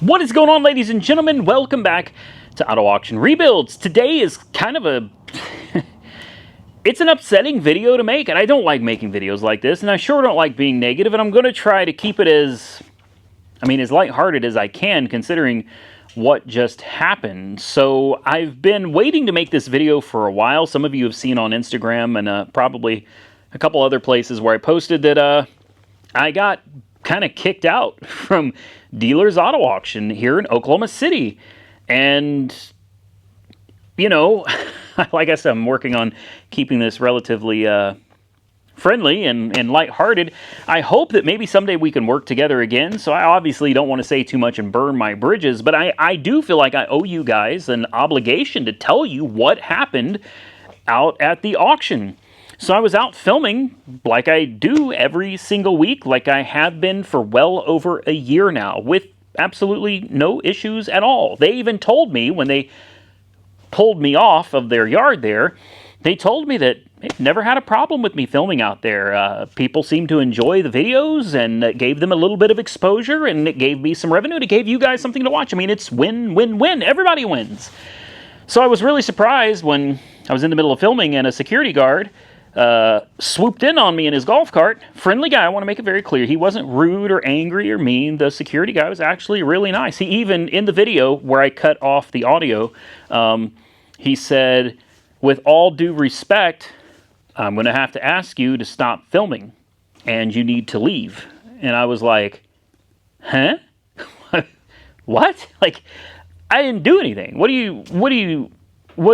What is going on, ladies and gentlemen? Welcome back to Auto Auction Rebuilds. Today is kind of a... it's an upsetting video to make, and I don't like making videos like this, and I sure don't like being negative, and I'm going to try to keep it as lighthearted as I can, considering what just happened. So I've been waiting to make this video for a while. Some of you have seen on Instagram and probably a couple other places where I posted that I got kind of kicked out from Dealers Auto Auction here in Oklahoma City. And, you know, like I said, I'm working on keeping this relatively friendly and lighthearted. I hope that maybe someday we can work together again. So I obviously don't want to say too much and burn my bridges, but I do feel like I owe you guys an obligation to tell you what happened out at the auction. So I was out filming like I do every single week, like I have been for well over a year now, with absolutely no issues at all. They even told me when they pulled me off of their yard there, they told me that they've never had a problem with me filming out there. People seem to enjoy the videos, and it gave them a little bit of exposure, and it gave me some revenue. It gave you guys something to watch. I mean, it's win, win, win. Everybody wins. So I was really surprised when I was in the middle of filming and a security guard swooped in on me in his golf cart. Friendly guy, I want to make it very clear. He wasn't rude or angry or mean. The security guy was actually really nice. He even, in the video where I cut off the audio, he said, "With all due respect, I'm going to have to ask you to stop filming and you need to leave." And I was like, huh? What? Like, I didn't do anything. What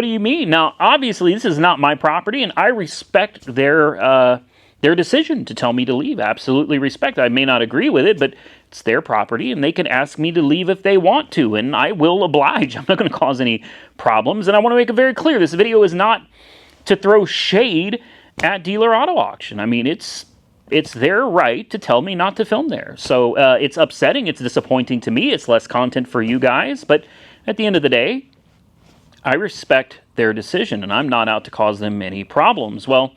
do you mean? Now, obviously, this is not my property, and I respect their decision to tell me to leave. Absolutely respect. I may not agree with it, but it's their property, and they can ask me to leave if they want to, and I will oblige. I'm not going to cause any problems, and I want to make it very clear. This video is not to throw shade at Dealer Auto Auction. I mean, it's their right to tell me not to film there. So it's upsetting. It's disappointing to me. It's less content for you guys, but at the end of the day, I respect their decision, and I'm not out to cause them any problems. Well,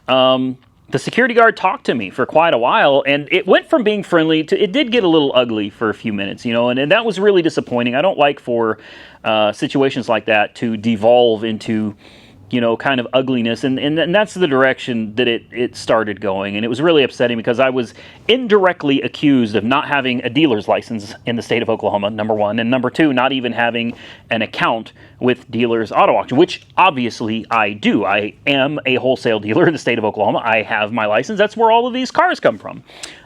the security guard talked to me for quite a while, and it went from being friendly to, it did get a little ugly for a few minutes, you know, and that was really disappointing. I don't like for situations like that to devolve into, you know, kind of ugliness, and that's the direction that it started going, and it was really upsetting because I was indirectly accused of not having a dealer's license in the state of Oklahoma, number one, and number two, not even having an account with Dealers Auto Auction, which obviously I do. I am a wholesale dealer in the state of Oklahoma. I have my license. That's where all of these cars come from.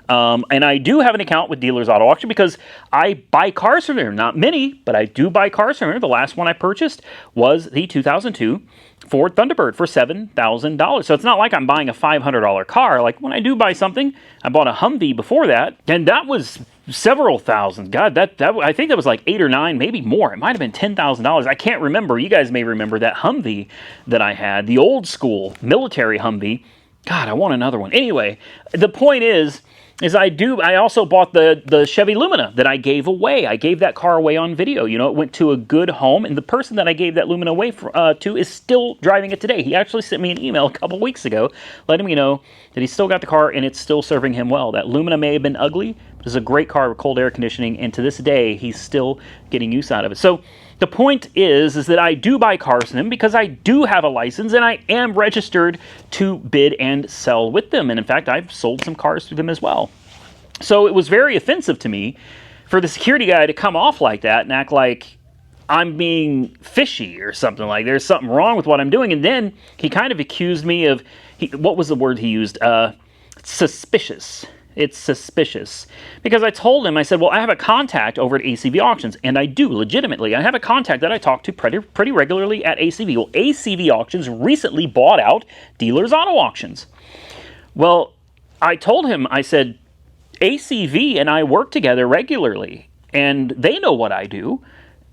And I do have an account with Dealers Auto Auction because I buy cars from there. Not many, but I do buy cars from there. The last one I purchased was the 2002 Ford Thunderbird for $7,000. So it's not like I'm buying a $500 car. Like when I do buy something, I bought a Humvee before that, and that was several thousand. God, that I think that was like 8 or 9, maybe more. It might have been $10,000. I can't remember. You guys may remember that Humvee that I had, the old school military Humvee. God, I want another one. Anyway, the point is I also bought the Chevy Lumina that I gave away. I gave that car away on video. You know, it went to a good home, and the person that I gave that Lumina away to is still driving it today. He actually sent me an email a couple weeks ago letting me know that he still got the car and it's still serving him well. That Lumina may have been ugly, but it's a great car with cold air conditioning, and to this day, he's still getting use out of it. So the point is that I do buy cars from them because I do have a license and I am registered to bid and sell with them. And in fact, I've sold some cars through them as well. So it was very offensive to me for the security guy to come off like that and act like I'm being fishy or something, like there's something wrong with what I'm doing. And then he kind of accused me of, what was the word he used? Suspicious. It's suspicious. Because I told him, I said, well, I have a contact over at ACV Auctions, and I do, legitimately. I have a contact that I talk to pretty regularly at ACV. Well, ACV Auctions recently bought out Dealers Auto Auctions. Well, I told him, I said, ACV and I work together regularly, and they know what I do,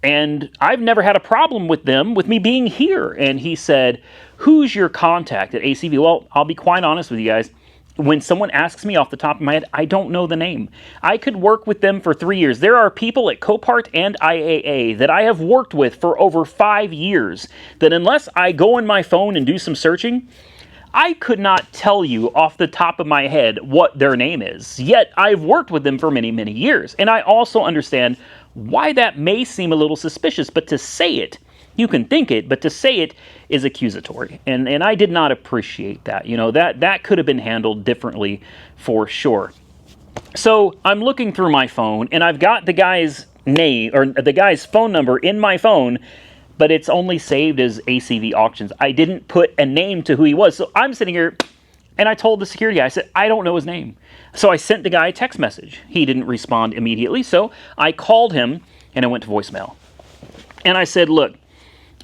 and I've never had a problem with them, with me being here. And he said, who's your contact at ACV? Well, I'll be quite honest with you guys. When someone asks me off the top of my head, I don't know the name. I could work with them for 3 years. There are people at Copart and IAA that I have worked with for over 5 years that unless I go on my phone and do some searching, I could not tell you off the top of my head what their name is. Yet I've worked with them for many, many years. And I also understand why that may seem a little suspicious, but to say it, you can think it, but to say it is accusatory. And I did not appreciate that. You know, that could have been handled differently for sure. So I'm looking through my phone, and I've got the guy's name, or the guy's phone number in my phone, but it's only saved as ACV Auctions. I didn't put a name to who he was. So I'm sitting here, and I told the security guy, I said, I don't know his name. So I sent the guy a text message. He didn't respond immediately, so I called him, and I went to voicemail. And I said, look,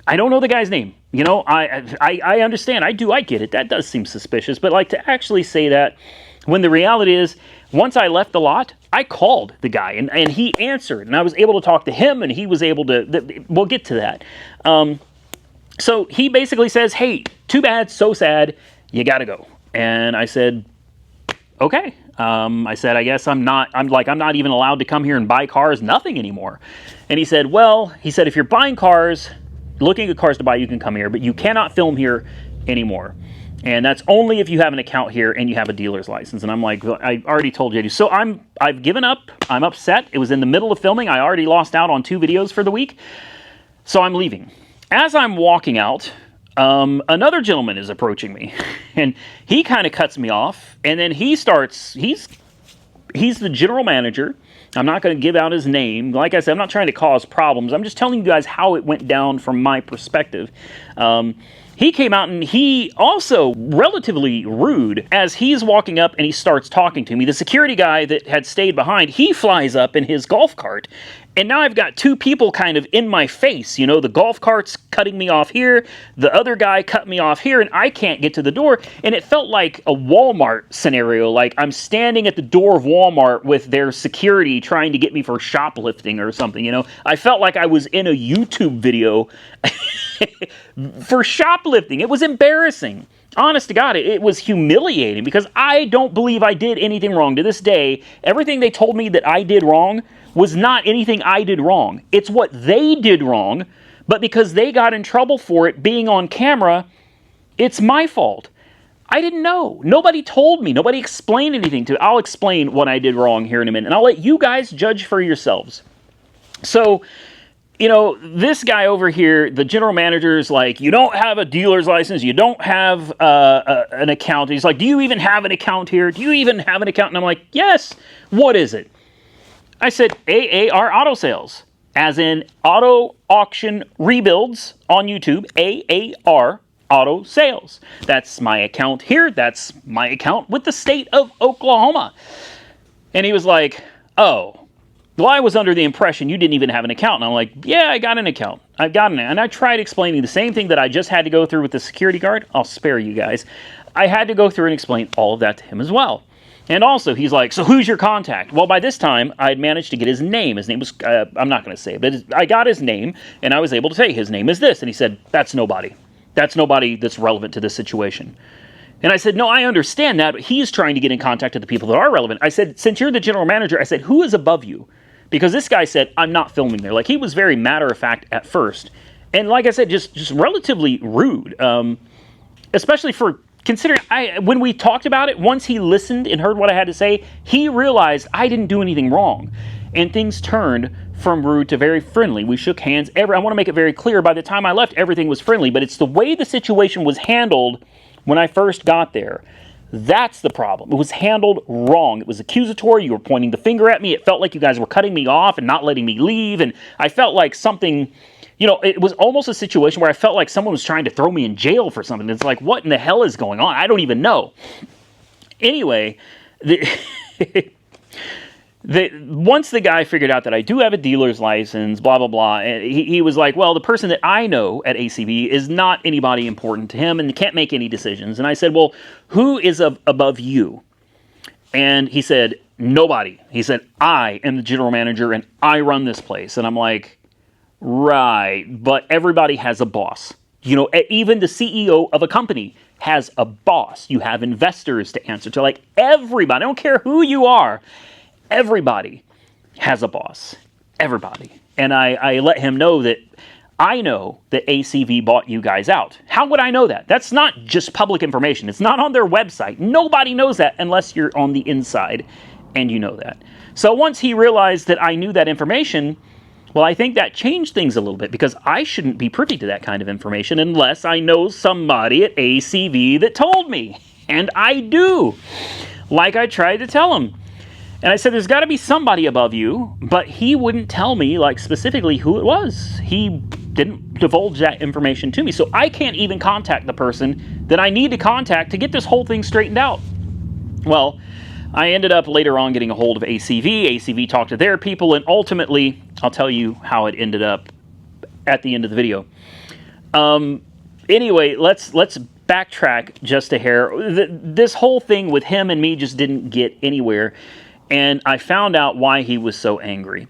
I don't know the guy's name. You know, I understand. I get it. That does seem suspicious. But like to actually say that when the reality is, once I left the lot, I called the guy and he answered. And I was able to talk to him and he was able to, we'll get to that. So he basically says, hey, too bad, so sad, you got to go. And I said, okay. I said, I guess I'm not even allowed to come here and buy cars, nothing anymore. And he said, well, if you're buying cars, looking at cars to buy, you can come here, but you cannot film here anymore. And that's only if you have an account here and you have a dealer's license. And I'm like, well, I already told you. So I've given up. I'm upset. It was in the middle of filming. I already lost out on 2 videos for the week. So I'm leaving. As I'm walking out, another gentleman is approaching me. And he kind of cuts me off. And then he's the general manager. I'm not going to give out his name. Like I said, I'm not trying to cause problems. I'm just telling you guys how it went down from my perspective. He came out and he also relatively rude as he's walking up and he starts talking to me. The security guy that had stayed behind, he flies up in his golf cart. And now I've got 2 people kind of in my face. You know, the golf cart's cutting me off here. The other guy cut me off here and I can't get to the door. And it felt like a Walmart scenario. Like I'm standing at the door of Walmart with their security trying to get me for shoplifting or something, you know. I felt like I was in a YouTube video for shoplifting. It was embarrassing. Honest to God, it was humiliating because I don't believe I did anything wrong. To this day, everything they told me that I did wrong was not anything I did wrong. It's what they did wrong, but because they got in trouble for it being on camera, it's my fault. I didn't know. Nobody told me. Nobody explained anything to me. I'll explain what I did wrong here in a minute, and I'll let you guys judge for yourselves. So, you know, this guy over here, the general manager is like, you don't have a dealer's license. You don't have an account. He's like, do you even have an account here? Do you even have an account? And I'm like, yes. What is it? I said, AAR Auto Sales, as in Auto Auction Rebuilds on YouTube, AAR Auto Sales. That's my account here. That's my account with the state of Oklahoma. And he was like, oh, well, I was under the impression you didn't even have an account. And I'm like, yeah, I got an account. I've got an account. And I tried explaining the same thing that I just had to go through with the security guard. I'll spare you guys. I had to go through and explain all of that to him as well. And also, he's like, so who's your contact? Well, by this time, I had managed to get his name. His name was, I'm not going to say it, but I got his name, and I was able to say, his name is this. And he said, that's nobody. That's nobody that's relevant to this situation. And I said, no, I understand that, but he's trying to get in contact with the people that are relevant. I said, since you're the general manager, I said, who is above you? Because this guy said, I'm not filming there. Like, he was very matter-of-fact at first. And like I said, just relatively rude, especially for considering, when we talked about it, once he listened and heard what I had to say, he realized I didn't do anything wrong. And things turned from rude to very friendly. We shook hands. I want to make it very clear, by the time I left, everything was friendly. But it's the way the situation was handled when I first got there. That's the problem. It was handled wrong. It was accusatory. You were pointing the finger at me. It felt like you guys were cutting me off and not letting me leave. And I felt like something... You know, it was almost a situation where I felt like someone was trying to throw me in jail for something. It's like, what in the hell is going on? I don't even know. Anyway, once the guy figured out that I do have a dealer's license, blah, blah, blah, and he was like, well, the person that I know at ACV is not anybody important to him and can't make any decisions. And I said, well, who is above you? And he said, nobody. He said, I am the general manager and I run this place. And I'm like... Right, but everybody has a boss. You know, even the CEO of a company has a boss. You have investors to answer to. Like, everybody, I don't care who you are, everybody has a boss. Everybody. And I let him know that I know that ACV bought you guys out. How would I know that? That's not just public information. It's not on their website. Nobody knows that unless you're on the inside and you know that. So once he realized that I knew that information... Well, I think that changed things a little bit because I shouldn't be privy to that kind of information unless I know somebody at ACV that told me. And I do. Like I tried to tell him. And I said, there's got to be somebody above you, but he wouldn't tell me, like, specifically who it was. He didn't divulge that information to me. So I can't even contact the person that I need to contact to get this whole thing straightened out. Well, I ended up later on getting a hold of ACV. ACV talked to their people, and ultimately, I'll tell you how it ended up at the end of the video. Anyway, let's backtrack just a hair. This whole thing with him and me just didn't get anywhere. And I found out why he was so angry.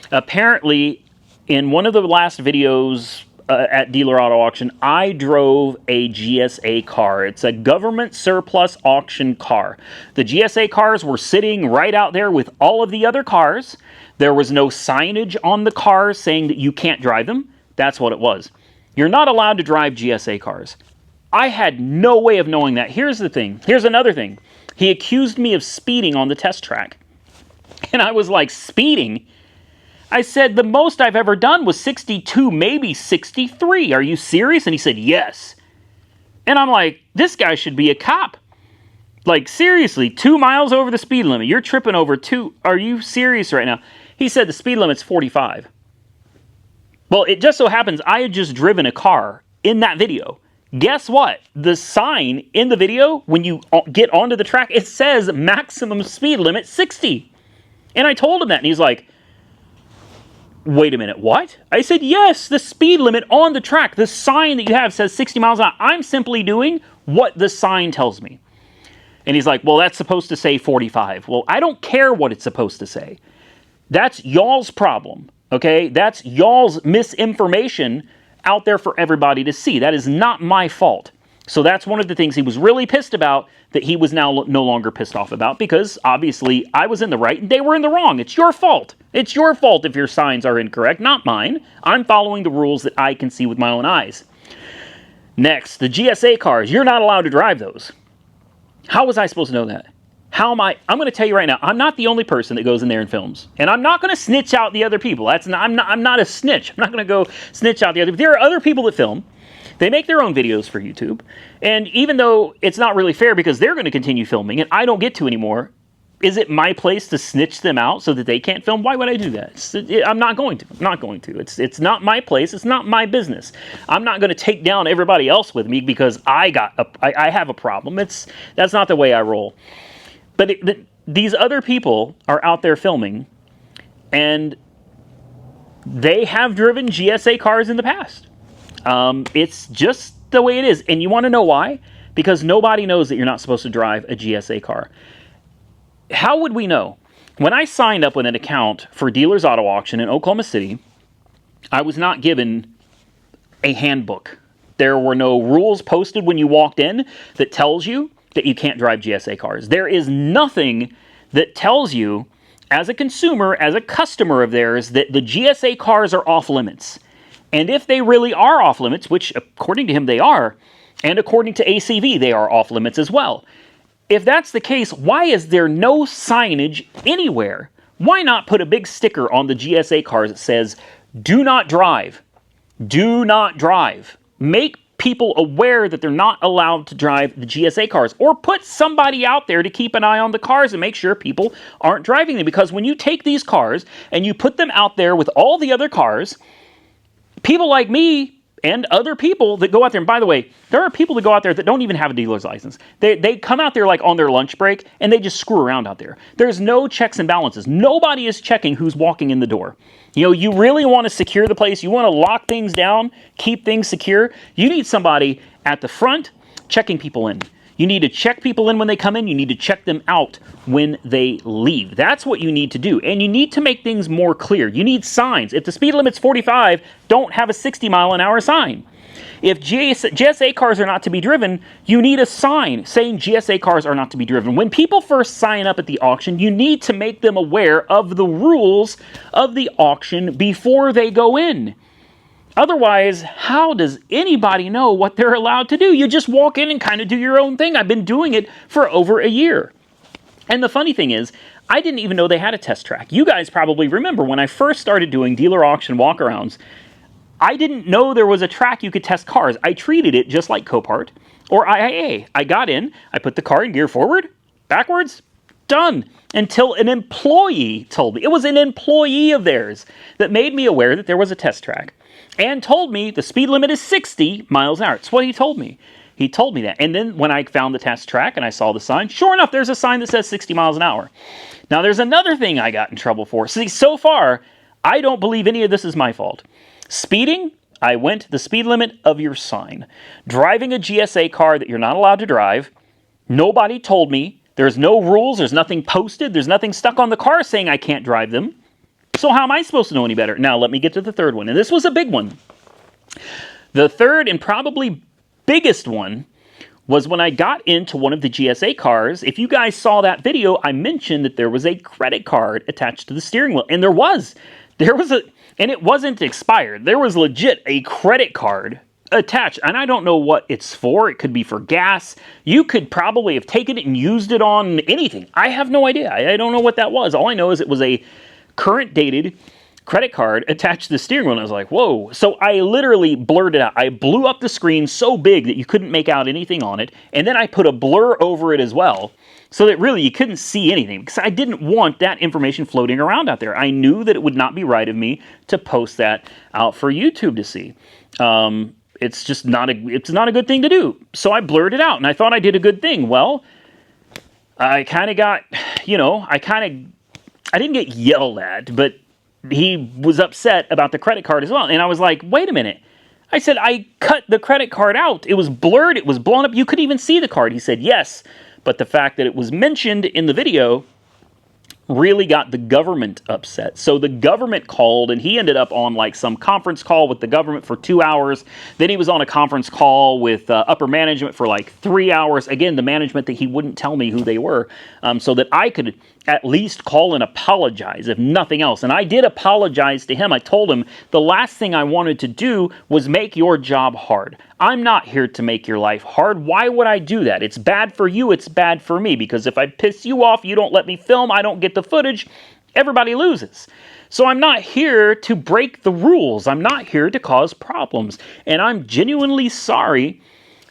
Apparently, in one of the last videos at Dealer Auto Auction, I drove a GSA car. It's a government surplus auction car. The GSA cars were sitting right out there with all of the other cars. There was no signage on the cars saying that you can't drive them. That's what it was. You're not allowed to drive GSA cars. I had no way of knowing that. Here's the thing. Here's another thing. He accused me of speeding on the test track. And I was like, speeding? I said, the most I've ever done was 62, maybe 63. Are you serious? And he said, yes. And I'm like, this guy should be a cop. Like, seriously, 2 miles over the speed limit. You're tripping over 2. Are you serious right now? He said the speed limit's 45. Well, it just so happens I had just driven a car in that video. Guess what? The sign in the video, when you get onto the track, it says maximum speed limit 60. And I told him that, and he's like, wait a minute, what? I said, yes, the speed limit on the track, the sign that you have says 60 miles an hour. I'm simply doing what the sign tells me. And he's like, well, that's supposed to say 45. Well, I don't care what it's supposed to say. That's y'all's problem, okay? That's y'all's misinformation out there for everybody to see. That is not my fault. So that's one of the things he was really pissed about, that he was now no longer pissed off about, because obviously I was in the right and they were in the wrong. It's your fault. It's your fault if your signs are incorrect, not mine. I'm following the rules that I can see with my own eyes. Next, the GSA cars. You're not allowed to drive those. How was I supposed to know that? How am I? I'm going to tell you right now, I'm not the only person that goes in there and films. And I'm not going to snitch out the other people. I'm not a snitch. I'm not going to go snitch out the other. There are other people that film. They make their own videos for YouTube. And even though it's not really fair because they're going to continue filming and I don't get to anymore, is it my place to snitch them out so that they can't film? Why would I do that? I'm not going to. I'm not going to. It's not my place. It's not my business. I'm not going to take down everybody else with me because I have a problem. That's not the way I roll. But these other people are out there filming, and they have driven GSA cars in the past. It's just the way it is. And you want to know why? Because nobody knows that you're not supposed to drive a GSA car. How would we know? When I signed up with an account for Dealers Auto Auction in Oklahoma City, I was not given a handbook. There were no rules posted when you walked in that tells you that you can't drive GSA cars. There is nothing that tells you, as a consumer, as a customer of theirs, that the GSA cars are off limits. And if they really are off limits, which according to him they are, and according to ACV they are off limits as well. If that's the case, why is there no signage anywhere? Why not put a big sticker on the GSA cars that says, do not drive. Do not drive. Make people aware that they're not allowed to drive the GSA cars, or put somebody out there to keep an eye on the cars and make sure people aren't driving them. Because when you take these cars and you put them out there with all the other cars, people like me and other people that go out there, and by the way, there are people that go out there that don't even have a dealer's license. They come out there like on their lunch break and they just screw around out there. There's no checks and balances. Nobody is checking who's walking in the door. You know, you really want to secure the place. You want to lock things down, keep things secure. You need somebody at the front checking people in. You need to check people in when they come in. You need to check them out when they leave. That's what you need to do. And you need to make things more clear. You need signs. If the speed limit's 45, don't have a 60-mile-an-hour sign. If GSA cars are not to be driven, you need a sign saying GSA cars are not to be driven. When people first sign up at the auction, you need to make them aware of the rules of the auction before they go in. Otherwise, how does anybody know what they're allowed to do? You just walk in and kind of do your own thing. I've been doing it for over a year. And the funny thing is, I didn't even know they had a test track. You guys probably remember when I first started doing dealer auction walkarounds, I didn't know there was a track you could test cars. I treated it just like Copart or IIA. I got in, I put the car in gear forward, backwards, done. Until an employee told me. It was an employee of theirs that made me aware that there was a test track and told me the speed limit is 60 miles an hour. It's what he told me. He told me that. And then when I found the test track and I saw the sign, sure enough, there's a sign that says 60 miles an hour. Now, there's another thing I got in trouble for. See, so far, I don't believe any of this is my fault. Speeding, I went the speed limit of your sign. Driving a GSA car that you're not allowed to drive, nobody told me. There's no rules. There's nothing posted. There's nothing stuck on the car saying I can't drive them. So how am I supposed to know any better? Now, let me get to the third one. And this was a big one. The third and probably biggest one was when I got into one of the GSA cars. If you guys saw that video, I mentioned that there was a credit card attached to the steering wheel. And there was and it wasn't expired. There was legit a credit card attached. And I don't know what it's for. It could be for gas. You could probably have taken it and used it on anything. I have no idea. I don't know what that was. All I know is it was a current dated credit card attached to the steering wheel, and I was like, whoa. So I literally blurred it out. I blew up the screen so big that you couldn't make out anything on it, and then I put a blur over it as well, so that really you couldn't see anything, because I didn't want that information floating around out there. I knew that it would not be right of me to post that out for YouTube to see. It's just not a good thing to do. So I blurred it out, and I thought I did a good thing. Well, I kind of got, I didn't get yelled at, but he was upset about the credit card as well. And I was like, wait a minute. I said, I cut the credit card out. It was blurred. It was blown up. You couldn't even see the card. He said, yes. But the fact that it was mentioned in the video really got the government upset. So the government called, and he ended up on like some conference call with the government for 2 hours. Then he was on a conference call with upper management for like 3 hours. Again, the management that he wouldn't tell me who they were, so that I could at least call and apologize, if nothing else. And I did apologize to him. I told him the last thing I wanted to do was make your job hard. I'm not here to make your life hard. Why would I do that? It's bad for you. It's bad for me. Because if I piss you off, you don't let me film, I don't get the footage, everybody loses. So I'm not here to break the rules. I'm not here to cause problems. And I'm genuinely sorry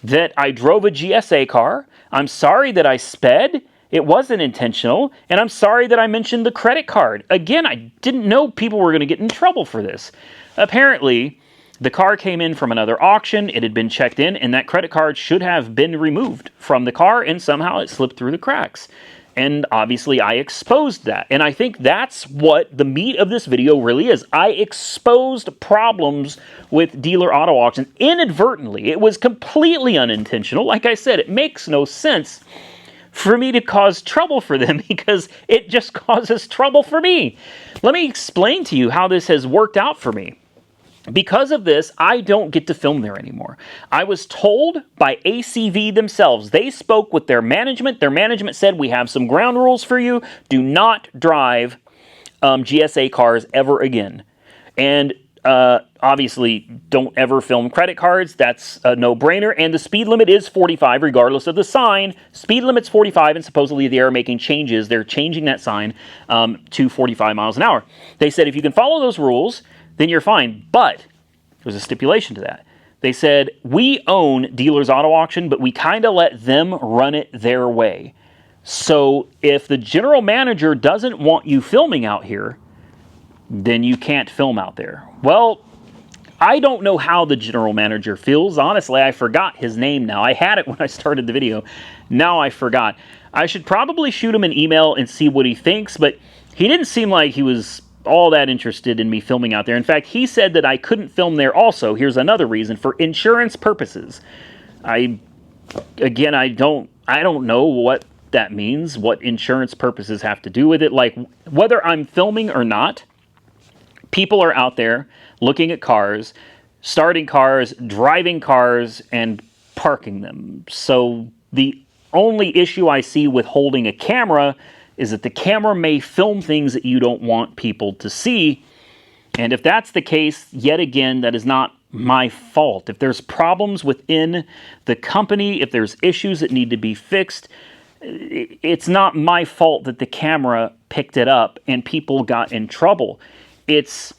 that I drove a GSA car. I'm sorry that I sped. It wasn't intentional, and I'm sorry that I mentioned the credit card. Again, I didn't know people were going to get in trouble for this. Apparently, the car came in from another auction, it had been checked in, and that credit card should have been removed from the car, and somehow it slipped through the cracks. And obviously, I exposed that. And I think that's what the meat of this video really is. I exposed problems with dealer auto auctions inadvertently. It was completely unintentional. Like I said, it makes no sense for me to cause trouble for them, because it just causes trouble for me. Let me explain to you how this has worked out for me. Because of this, I don't get to film there anymore. I was told by ACV themselves. They spoke with their management. Their management said, we have some ground rules for you. Do not drive GSA cars ever again. And obviously, don't ever film credit cards. That's a no-brainer. And the speed limit is 45, regardless of the sign. Speed limit's 45, and supposedly they are making changes. They're changing that sign to 45 miles an hour. They said if you can follow those rules, then you're fine. But there's a stipulation to that. They said, we own Dealers Auto Auction, but we kind of let them run it their way. So if the general manager doesn't want you filming out here, then you can't film out there. Well, I don't know how the general manager feels. Honestly, I forgot his name now. I had it when I started the video. Now I forgot. I should probably shoot him an email and see what he thinks, but he didn't seem like he was all that interested in me filming out there. In fact, he said that I couldn't film there also. Here's another reason: for insurance purposes. I don't know what that means, what insurance purposes have to do with it. Like, whether I'm filming or not, people are out there looking at cars, starting cars, driving cars, and parking them. So the only issue I see with holding a camera is that the camera may film things that you don't want people to see. And if that's the case, yet again, that is not my fault. If there's problems within the company, if there's issues that need to be fixed, it's not my fault that the camera picked it up and people got in trouble. It's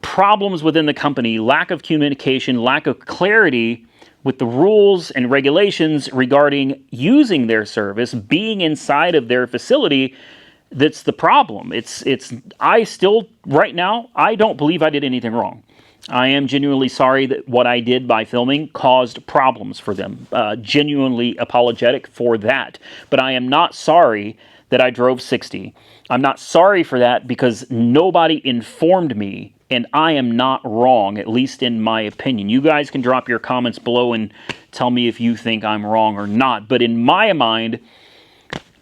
problems within the company, lack of communication, lack of clarity with the rules and regulations regarding using their service, being inside of their facility. That's the problem. I still, right now, I don't believe I did anything wrong. I am genuinely sorry that what I did by filming caused problems for them. Genuinely apologetic for that. But I am not sorry that I drove 60. I'm not sorry for that because nobody informed me, and I am not wrong, at least in my opinion. You guys can drop your comments below and tell me if you think I'm wrong or not. But in my mind,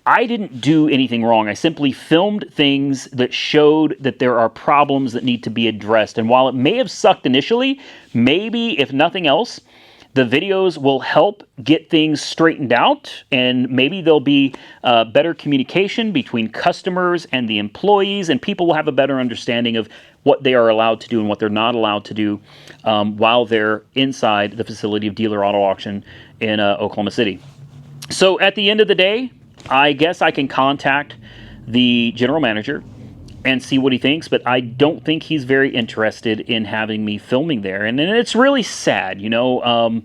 I didn't do anything wrong. I simply filmed things that showed that there are problems that need to be addressed. And while it may have sucked initially, maybe, if nothing else, the videos will help get things straightened out, and maybe there'll be better communication between customers and the employees, and people will have a better understanding of what they are allowed to do and what they're not allowed to do while they're inside the facility of Dealer Auto Auction in Oklahoma City. So at the end of the day, I guess I can contact the general manager and see what he thinks, but I don't think he's very interested in having me filming there. And it's really sad, you know.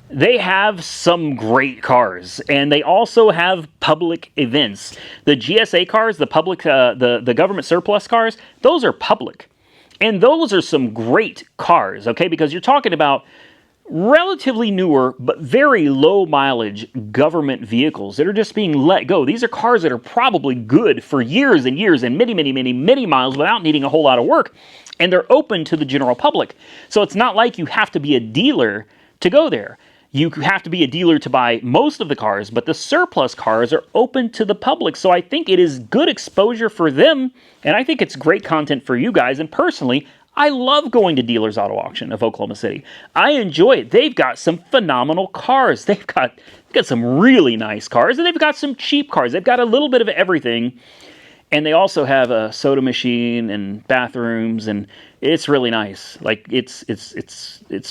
They have some great cars, and they also have public events. The GSA cars, the public, the government surplus cars, those are public. And those are some great cars, okay? Because you're talking about relatively newer but very low mileage government vehicles that are just being let go. These are cars that are probably good for years and years and many miles without needing a whole lot of work, and they're open to the general public. So it's not like you have to be a dealer to go there. You have to be a dealer to buy most of the cars, but the surplus cars are open to the public. So I think it is good exposure for them, and I think it's great content for you guys. And personally, I love going to Dealers Auto Auction of Oklahoma City. I enjoy it. They've got some phenomenal cars. They've got some really nice cars, and they've got some cheap cars. They've got a little bit of everything, and they also have a soda machine and bathrooms, and it's really nice. Like it's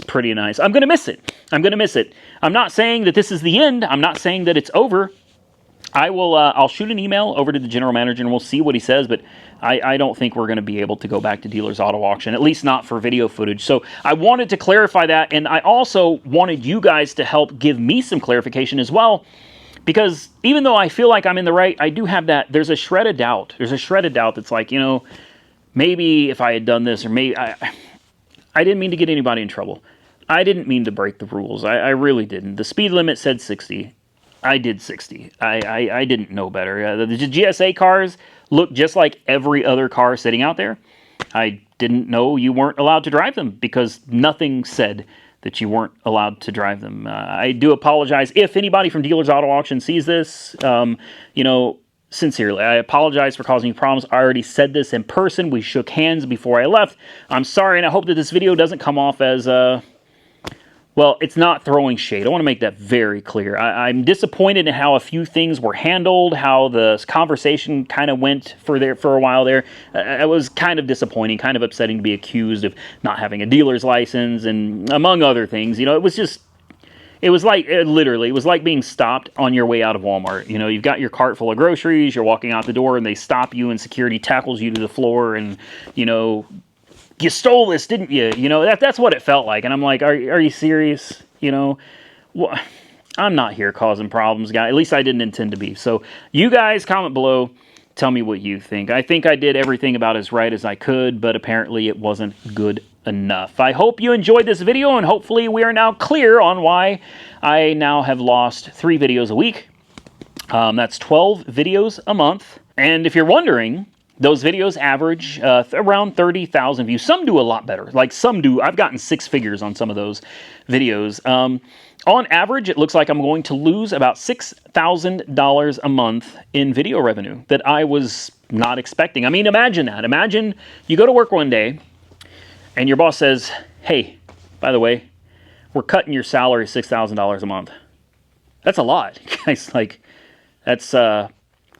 pretty nice. I'm gonna miss it. I'm gonna miss it. I'm not saying that this is the end. I'm not saying that it's over. I'll shoot an email over to the general manager and we'll see what he says, but I don't think we're going to be able to go back to Dealers Auto Auction, at least not for video footage. So I wanted to clarify that, and I also wanted you guys to help give me some clarification as well, because even though I feel like I'm in the right, I do have that, there's a shred of doubt. There's a shred of doubt that's like, you know, maybe if I had done this, or maybe I didn't mean to get anybody in trouble. I didn't mean to break the rules. I really didn't. The speed limit said 60. I did 60. I didn't know better. The GSA cars look just like every other car sitting out there. I didn't know you weren't allowed to drive them because nothing said that you weren't allowed to drive them. I do apologize if anybody from Dealers Auto Auction sees this. You know, sincerely, I apologize for causing you problems. I already said this in person. We shook hands before I left. I'm sorry, and I hope that this video doesn't come off as well, it's not throwing shade. I want to make that very clear. I'm disappointed in how a few things were handled, how the conversation kind of went for a while there. It was kind of disappointing, kind of upsetting to be accused of not having a dealer's license, and among other things. You know, it was like being stopped on your way out of Walmart. You know, you've got your cart full of groceries, you're walking out the door, and they stop you, and security tackles you to the floor, and, you know, you stole this, didn't you? You know, that's what it felt like. And I'm like, are you serious? You know, well, I'm not here causing problems, guys. At least I didn't intend to be. So you guys comment below. Tell me what you think. I think I did everything about as right as I could, but apparently it wasn't good enough. I hope you enjoyed this video, and hopefully we are now clear on why I now have lost 3 videos a week. That's 12 videos a month. And if you're wondering, those videos average around 30,000 views. Some do a lot better. Like some do. I've gotten 6 figures on some of those videos. On average, it looks like I'm going to lose about $6,000 a month in video revenue that I was not expecting. I mean, imagine that. Imagine you go to work one day and your boss says, hey, by the way, we're cutting your salary $6,000 a month. That's a lot. Guys, like, that's...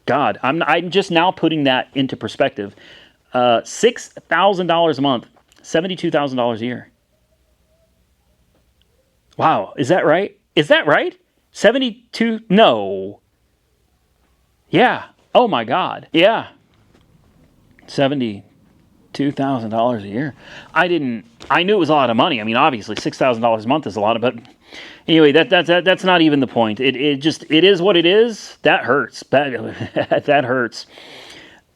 God, I'm just now putting that into perspective. $6,000 a month, $72,000 a year. Wow, is that right? Is that right? 72? No. Yeah. Oh my God. Yeah. $72,000 a year. I knew it was a lot of money. I mean, obviously $6,000 a month is a lot, but anyway, that's not even the point. It is what it is. That hurts. That hurts.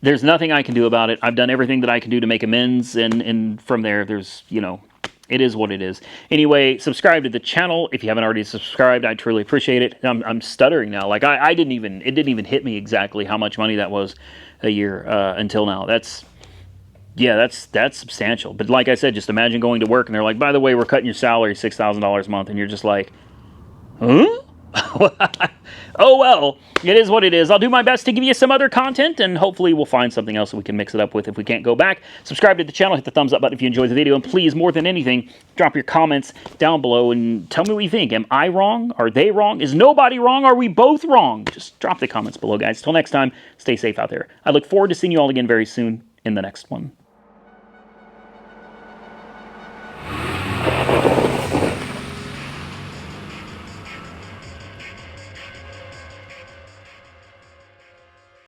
There's nothing I can do about it. I've done everything that I can do to make amends, and from there, there's, it is what it is. Anyway, subscribe to the channel if you haven't already subscribed. I truly appreciate it. I'm stuttering now. Like it didn't even hit me exactly how much money that was a year until now. That's substantial. But like I said, just imagine going to work and they're like, by the way, we're cutting your salary $6,000 a month, and you're just like, huh? Oh well, it is what it is. I'll do my best to give you some other content, and hopefully we'll find something else that we can mix it up with if we can't go back. Subscribe to the channel, hit the thumbs up button if you enjoyed the video, and please, more than anything, drop your comments down below and tell me what you think. Am I wrong? Are they wrong? Is nobody wrong? Are we both wrong? Just drop the comments below, guys. Till next time, stay safe out there. I look forward to seeing you all again very soon in the next one.